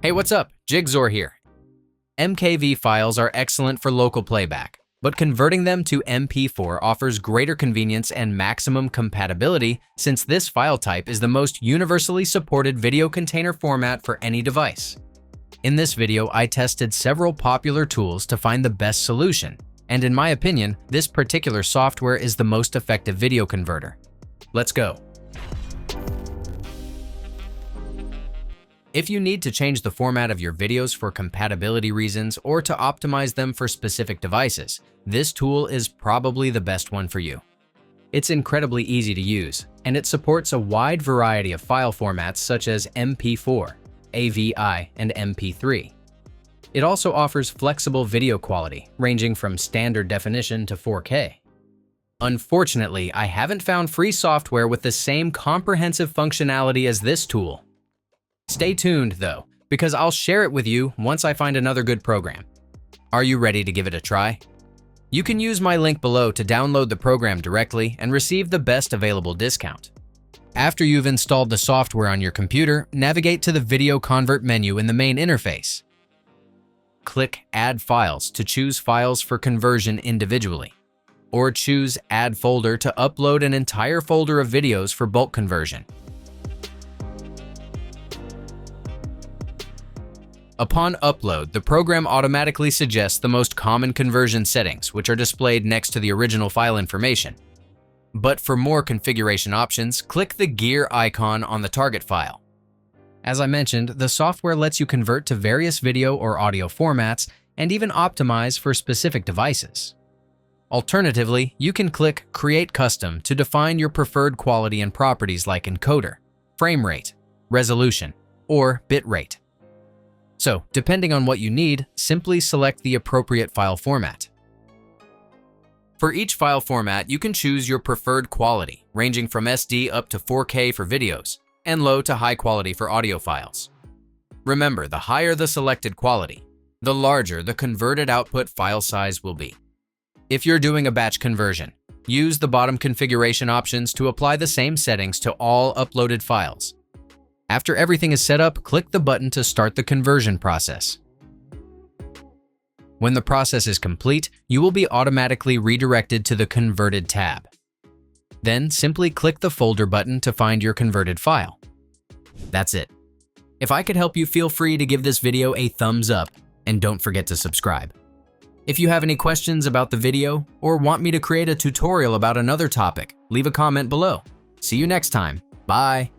Hey, what's up? Jigxor here. MKV files are excellent for local playback, but converting them to MP4 offers greater convenience and maximum compatibility since this file type is the most universally supported video container format for any device. In this video, I tested several popular tools to find the best solution, and in my opinion, this particular software is the most effective video converter. Let's go. If you need to change the format of your videos for compatibility reasons or to optimize them for specific devices, this tool is probably the best one for you. It's incredibly easy to use, and it supports a wide variety of file formats such as MP4, AVI, and MP3. It also offers flexible video quality, ranging from standard definition to 4K. Unfortunately, I haven't found free software with the same comprehensive functionality as this tool. Stay tuned, though, because I'll share it with you once I find another good program. Are you ready to give it a try? You can use my link below to download the program directly and receive the best available discount. After you've installed the software on your computer, navigate to the Video Convert menu in the main interface. Click Add Files to choose files for conversion individually, or choose Add Folder to upload an entire folder of videos for bulk conversion. Upon upload, the program automatically suggests the most common conversion settings, which are displayed next to the original file information. But for more configuration options, click the gear icon on the target file. As I mentioned, the software lets you convert to various video or audio formats and even optimize for specific devices. Alternatively, you can click Create Custom to define your preferred quality and properties like encoder, frame rate, resolution, or bit rate. So, depending on what you need, simply select the appropriate file format. For each file format, you can choose your preferred quality, ranging from SD up to 4K for videos, and low to high quality for audio files. Remember, the higher the selected quality, the larger the converted output file size will be. If you're doing a batch conversion, use the bottom configuration options to apply the same settings to all uploaded files. After everything is set up, click the button to start the conversion process. When the process is complete, you will be automatically redirected to the Converted tab. Then simply click the Folder button to find your converted file. That's it. If I could help you, feel free to give this video a thumbs up, and don't forget to subscribe. If you have any questions about the video or want me to create a tutorial about another topic, leave a comment below. See you next time. Bye.